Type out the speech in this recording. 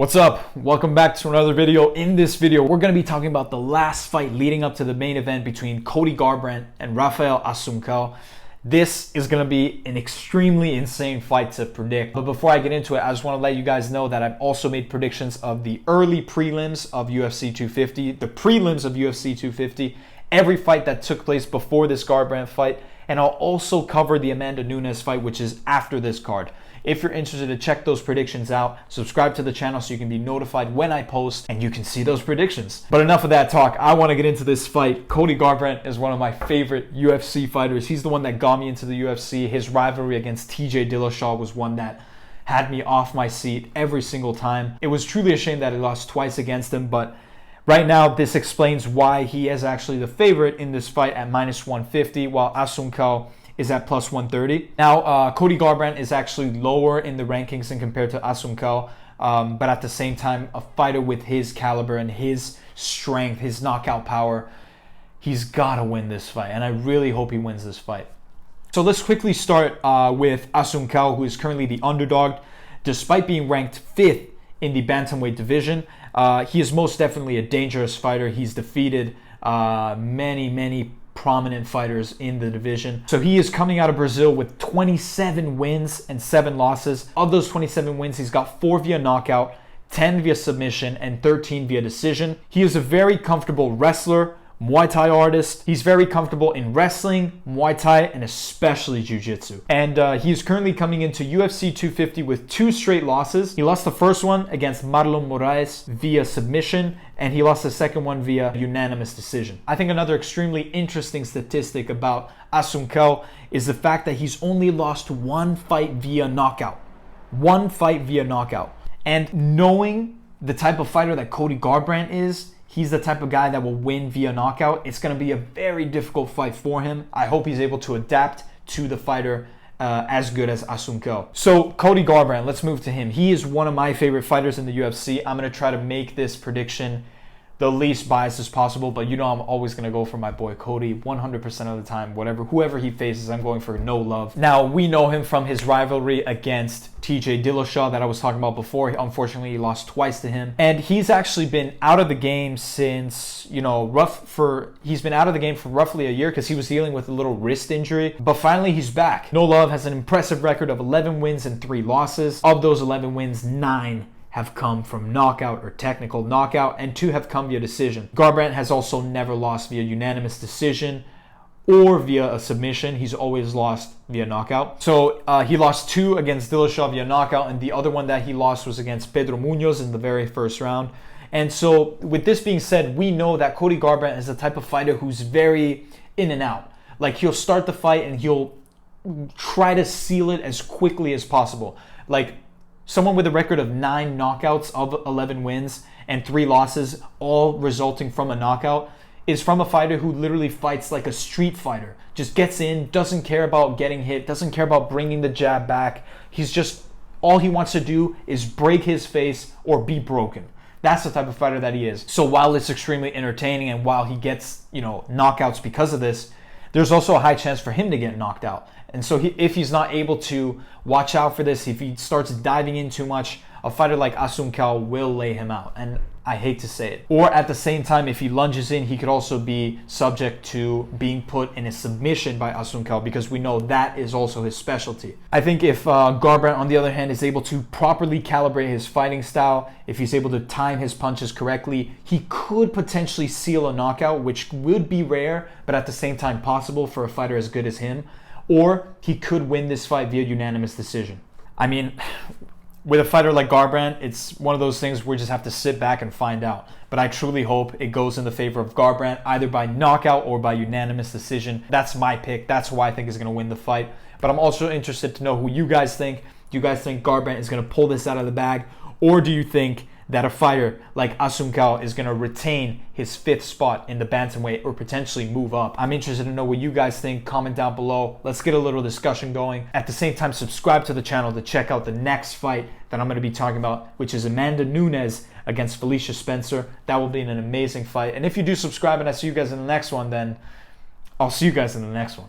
What's up? Welcome back to another video. In this video, we're going to be talking about the last fight leading up to the main event between Cody Garbrandt and Raphael Assuncao. This is going to be an extremely insane fight to predict. But before I get into it, I just want to let you guys know that I've also made predictions of the early prelims of UFC 250, the prelims of UFC 250, every fight that took place before this Garbrandt fight, and I'll also cover the Amanda Nunes fight, which is after this card. If you're interested to check those predictions out, subscribe to the channel so you can be notified when I post and you can see those predictions. But enough of that talk. I want to get into this fight. Cody Garbrandt is one of my favorite UFC fighters. He's the one that got me into the UFC. His rivalry against TJ Dillashaw was one that had me off my seat every single time. It was truly a shame that I lost twice against him, but right now this explains why he is actually the favorite in this fight at -150, while Assuncao is at +130. Now, Cody Garbrandt is actually lower in the rankings than compared to Assuncao, but at the same time, a fighter with his caliber and his strength, his knockout power, he's got to win this fight, and I really hope he wins this fight. So let's quickly start with Assuncao, who is currently the underdog. Despite being ranked 5th in the bantamweight division, he is most definitely a dangerous fighter. He's defeated many prominent fighters in the division. So he is coming out of Brazil with 27 wins and 7 losses. Of those 27 wins, he's got 4 via knockout, 10 via submission, and 13 via decision. He is a very comfortable wrestler, Muay Thai artist. He's very comfortable in wrestling, Muay Thai, and especially Jiu-Jitsu. And he is currently coming into UFC 250 with 2 straight losses. He lost the first one against Marlon Moraes via submission, and he lost the second one via unanimous decision. I think another extremely interesting statistic about Assuncao is the fact that he's only lost 1 fight via knockout. 1 fight via knockout. And knowing the type of fighter that Cody Garbrandt is, he's the type of guy that will win via knockout. It's going to be a very difficult fight for him. I hope he's able to adapt to the fighter as good as Assuncao. So Cody Garbrandt, let's move to him. He is one of my favorite fighters in the UFC. I'm going to try to make this prediction the least biased as possible, but you know I'm always going to go for my boy Cody 100% of the time. Whoever he faces, I'm going for no love. Now, we know him from his rivalry against TJ Dillashaw that I was talking about before. Unfortunately, he lost twice to him. And he's actually been out of the game since, he's been out of the game for roughly a year because he was dealing with a little wrist injury. But finally, he's back. No Love has an impressive record of 11 wins and 3 losses. Of those 11 wins, 9 have come from knockout or technical knockout, and 2 have come via decision. Garbrandt has also never lost via unanimous decision or via a submission. He's always lost via knockout. So he lost 2 against Dillashaw via knockout, and the other one that he lost was against Pedro Munoz in the very first round. And so with this being said, we know that Cody Garbrandt is the type of fighter who's very in and out. Like, he'll start the fight and he'll try to seal it as quickly as possible. Like, someone with a record of 9 knockouts of 11 wins and 3 losses, all resulting from a knockout, is from a fighter who literally fights like a street fighter. Just gets in, doesn't care about getting hit, doesn't care about bringing the jab back. All he wants to do is break his face or be broken. That's the type of fighter that he is. So while it's extremely entertaining and while he gets, knockouts because of this, there's also a high chance for him to get knocked out. And so if he's not able to watch out for this, if he starts diving in too much, a fighter like Assuncao will lay him out. And I hate to say it. Or at the same time, if he lunges in, he could also be subject to being put in a submission by Assuncao, because we know that is also his specialty. I think if Garbrandt, on the other hand, is able to properly calibrate his fighting style, if he's able to time his punches correctly, he could potentially seal a knockout, which would be rare, but at the same time possible for a fighter as good as him. Or he could win this fight via unanimous decision. I mean, with a fighter like Garbrandt, it's one of those things where we just have to sit back and find out. But I truly hope it goes in the favor of Garbrandt, either by knockout or by unanimous decision. That's my pick. That's who I think is going to win the fight. But I'm also interested to know who you guys think. Do you guys think Garbrandt is going to pull this out of the bag? Or do you think that a fighter like Assuncao is going to retain his 5th spot in the bantamweight or potentially move up? I'm interested to know what you guys think. Comment down below. Let's get a little discussion going. At the same time, subscribe to the channel to check out the next fight that I'm going to be talking about, which is Amanda Nunes against Felicia Spencer. That will be an amazing fight. And if you do subscribe and I see you guys in the next one, then I'll see you guys in the next one.